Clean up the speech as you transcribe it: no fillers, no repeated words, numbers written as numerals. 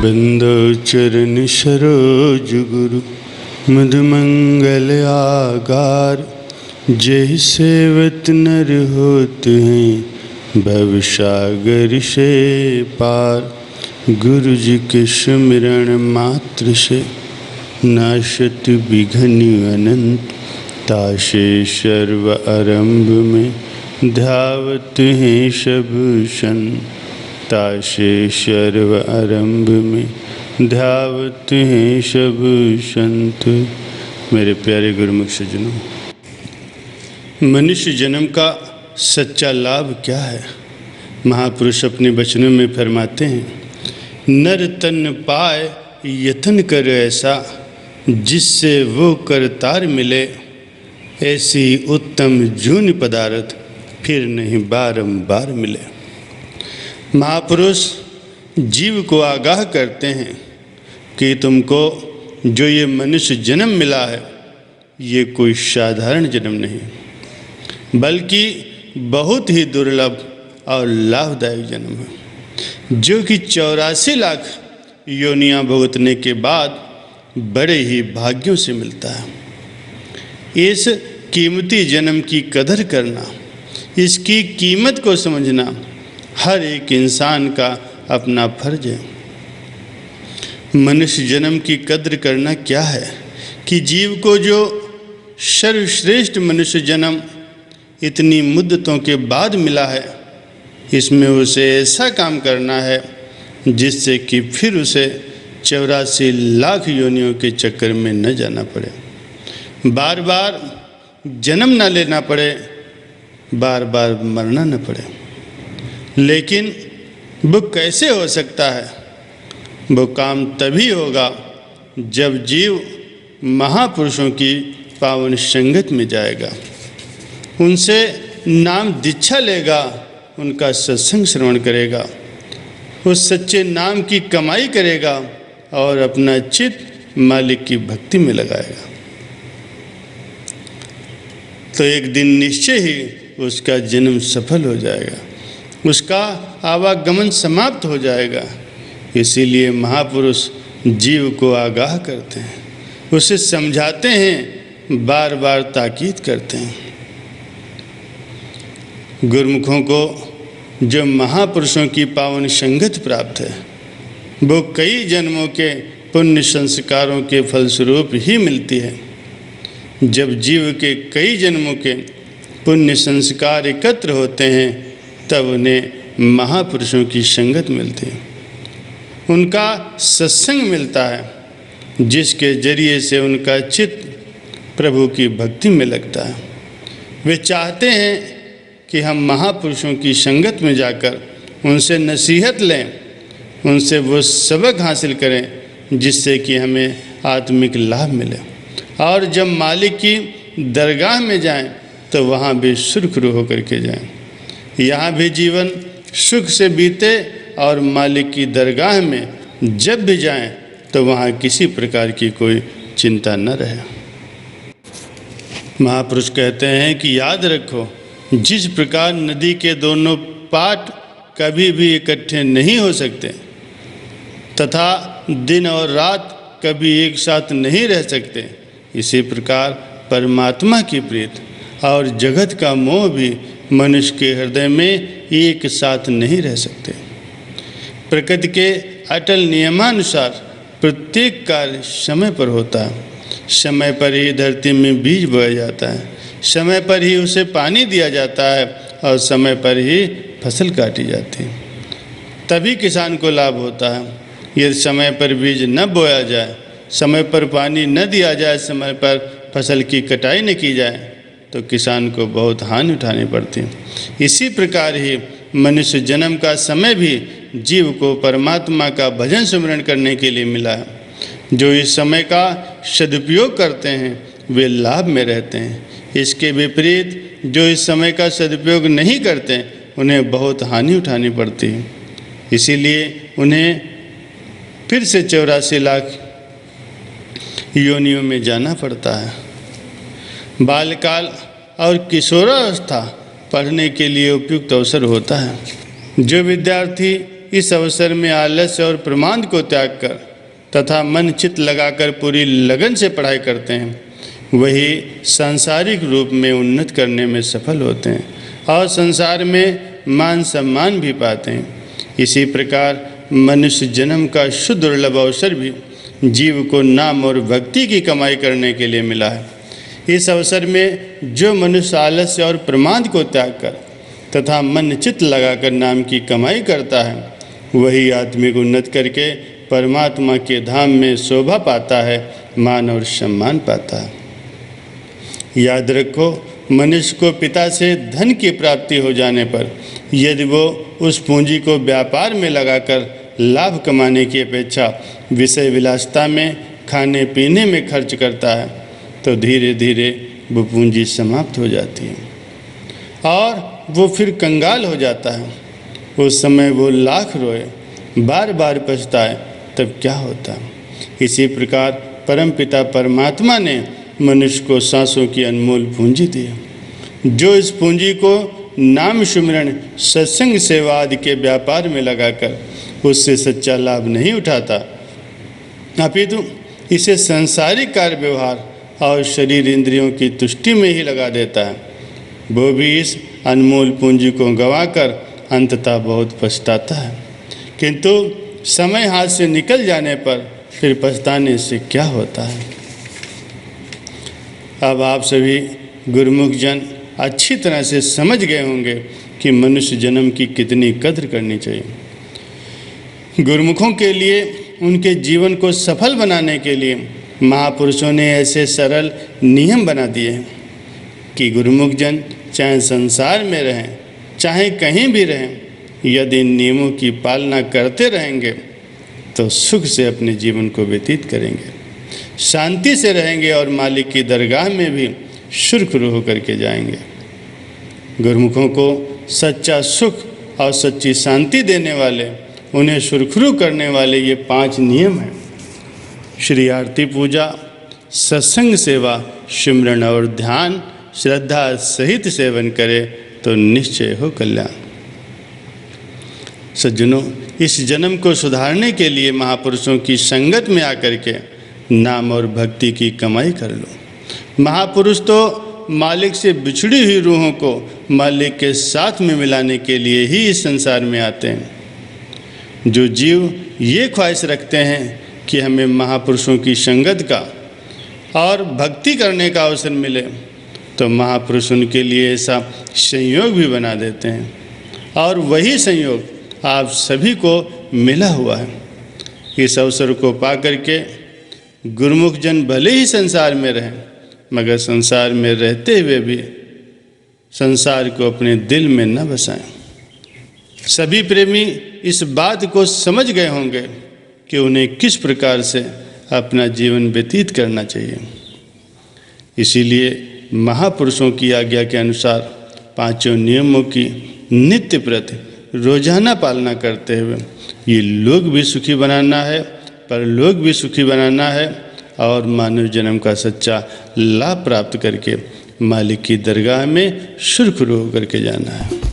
बिंदु चरण सरोज गुरु मधुमंगल आगार। जय सेवत नर होत हैं भव सागर से पार। गुरु जी के सुमिरन मात्र से नाशत विघ्न अनंत। तासे सर्व आरंभ में ध्यावत हैं सब संत। तासे सर्व आरंभ में ध्यावत हैं सब संत। मेरे प्यारे गुरुमुख सज्जनों, मनुष्य जन्म का सच्चा लाभ क्या है? महापुरुष अपने वचनों में फरमाते हैं, नर तन पाए यतन कर ऐसा, जिससे वो करतार मिले। ऐसी उत्तम जून पदार्थ फिर नहीं बारंबार मिले। महापुरुष जीव को आगाह करते हैं कि तुमको जो ये मनुष्य जन्म मिला है, ये कोई साधारण जन्म नहीं, बल्कि बहुत ही दुर्लभ और लाभदायक जन्म है, जो कि 84 लाख योनियां भुगतने के बाद बड़े ही भाग्यों से मिलता है। इस कीमती जन्म की कदर करना, इसकी कीमत को समझना हर एक इंसान का अपना फर्ज है। मनुष्य जन्म की कद्र करना क्या है कि जीव को जो सर्वश्रेष्ठ मनुष्य जन्म इतनी मुद्दतों के बाद मिला है, इसमें उसे ऐसा काम करना है जिससे कि फिर उसे 84 लाख योनियों के चक्कर में न जाना पड़े, बार बार जन्म न लेना पड़े, बार बार मरना न पड़े। लेकिन वो कैसे हो सकता है? वो काम तभी होगा जब जीव महापुरुषों की पावन संगत में जाएगा, उनसे नाम दीक्षा लेगा, उनका सत्संग श्रवण करेगा, उस सच्चे नाम की कमाई करेगा और अपना चित्त मालिक की भक्ति में लगाएगा। तो एक दिन निश्चय ही उसका जन्म सफल हो जाएगा, उसका आवागमन समाप्त हो जाएगा। इसीलिए महापुरुष जीव को आगाह करते हैं, उसे समझाते हैं, बार बार ताकीद करते हैं। गुरुमुखों को जो महापुरुषों की पावन संगत प्राप्त है, वो कई जन्मों के पुण्य संस्कारों के फलस्वरूप ही मिलती है। जब जीव के कई जन्मों के पुण्य संस्कार एकत्र होते हैं, तब उन्हें महापुरुषों की संगत मिलती है, उनका सत्संग मिलता है, जिसके जरिए से उनका चित्त प्रभु की भक्ति में लगता है। वे चाहते हैं कि हम महापुरुषों की संगत में जाकर उनसे नसीहत लें, उनसे वो सबक हासिल करें जिससे कि हमें आत्मिक लाभ मिले, और जब मालिक की दरगाह में जाएं तो वहाँ भी सुरखरू होकर के जाएं। यहाँ भी जीवन सुख से बीते और मालिक की दरगाह में जब भी जाएं तो वहाँ किसी प्रकार की कोई चिंता न रहे। महापुरुष कहते हैं कि याद रखो, जिस प्रकार नदी के दोनों पाट कभी भी इकट्ठे नहीं हो सकते तथा दिन और रात कभी एक साथ नहीं रह सकते, इसी प्रकार परमात्मा की प्रीत और जगत का मोह भी मनुष्य के हृदय में एक साथ नहीं रह सकते। प्रकृति के अटल नियमानुसार प्रत्येक कार्य समय पर होता है। समय पर ही धरती में बीज बोया जाता है, समय पर ही उसे पानी दिया जाता है और समय पर ही फसल काटी जाती है। तभी किसान को लाभ होता है। यदि समय पर बीज न बोया जाए, समय पर पानी न दिया जाए, समय पर फसल की कटाई न की जाए, तो किसान को बहुत हानि उठानी पड़ती है। इसी प्रकार ही मनुष्य जन्म का समय भी जीव को परमात्मा का भजन सुमिरन करने के लिए मिला है। जो इस समय का सदुपयोग करते हैं वे लाभ में रहते हैं। इसके विपरीत जो इस समय का सदुपयोग नहीं करते उन्हें बहुत हानि उठानी पड़ती है। इसीलिए उन्हें फिर से 84 लाख योनियों में जाना पड़ता है। बालकाल और किशोरावस्था पढ़ने के लिए उपयुक्त अवसर होता है। जो विद्यार्थी इस अवसर में आलस्य और प्रमाद को त्याग कर तथा मन चित्त लगाकर पूरी लगन से पढ़ाई करते हैं, वही सांसारिक रूप में उन्नत करने में सफल होते हैं और संसार में मान सम्मान भी पाते हैं। इसी प्रकार मनुष्य जन्म का शुद्ध दुर्लभ अवसर भी जीव को नाम और भक्ति की कमाई करने के लिए मिला है। इस अवसर में जो मनुष्य आलस्य और प्रमाद को त्याग कर तथा मन चित्त लगाकर नाम की कमाई करता है, वही आत्मिक उन्नत करके परमात्मा के धाम में शोभा पाता है, मान और सम्मान पाता है। याद रखो, मनुष्य को पिता से धन की प्राप्ति हो जाने पर यदि वो उस पूंजी को व्यापार में लगाकर लाभ कमाने की अपेक्षा विषय विलासता में, खाने पीने में खर्च करता है, तो धीरे धीरे वो पूंजी समाप्त हो जाती है और वो फिर कंगाल हो जाता है। उस समय वो लाख रोए, बार बार पछताए, तब क्या होता। इसी प्रकार परमपिता परमात्मा ने मनुष्य को सांसों की अनमोल पूंजी दी है। जो इस पूंजी को नाम सुमिरन, सत्संग, सेवा आदि के व्यापार में लगाकर उससे सच्चा लाभ नहीं उठाता, अपितु इसे सांसारिक कार्य व्यवहार और शरीर इंद्रियों की तुष्टि में ही लगा देता है, वो भी इस अनमोल पूंजी को गंवाकर अंततः बहुत पछताता है। किंतु समय हाथ से निकल जाने पर फिर पछताने से क्या होता है। अब आप सभी गुरुमुख जन अच्छी तरह से समझ गए होंगे कि मनुष्य जन्म की कितनी कद्र करनी चाहिए। गुरुमुखों के लिए उनके जीवन को सफल बनाने के लिए महापुरुषों ने ऐसे सरल नियम बना दिए हैं कि गुरुमुख जन चाहे संसार में रहें, चाहे कहीं भी रहें, यदि इन नियमों की पालना करते रहेंगे तो सुख से अपने जीवन को व्यतीत करेंगे, शांति से रहेंगे और मालिक की दरगाह में भी सुरखुरू होकर के जाएंगे। गुरुमुखों को सच्चा सुख और सच्ची शांति देने वाले, उन्हें सुरखुरू करने वाले ये 5 नियम हैं। श्री आरती पूजा, सत्संग सेवा, सिमरन और ध्यान श्रद्धा सहित सेवन करे तो निश्चय हो कल्याण। सज्जनों, इस जन्म को सुधारने के लिए महापुरुषों की संगत में आकर के नाम और भक्ति की कमाई कर लो। महापुरुष तो मालिक से बिछड़ी हुई रूहों को मालिक के साथ में मिलाने के लिए ही इस संसार में आते हैं। जो जीव ये ख्वाहिश रखते हैं कि हमें महापुरुषों की संगत का और भक्ति करने का अवसर मिले, तो महापुरुष उनके लिए ऐसा संयोग भी बना देते हैं और वही संयोग आप सभी को मिला हुआ है। इस अवसर को पा करके गुरुमुख जन भले ही संसार में रहें, मगर संसार में रहते हुए भी संसार को अपने दिल में न बसाएं। सभी प्रेमी इस बात को समझ गए होंगे कि उन्हें किस प्रकार से अपना जीवन व्यतीत करना चाहिए। इसीलिए महापुरुषों की आज्ञा के अनुसार 5 नियमों की नित्य प्रति रोजाना पालना करते हुए ये लोग भी सुखी बनाना है, परलोक भी सुखी बनाना है और मानव जन्म का सच्चा लाभ प्राप्त करके मालिक की दरगाह में सुरखुरू होकर के जाना है।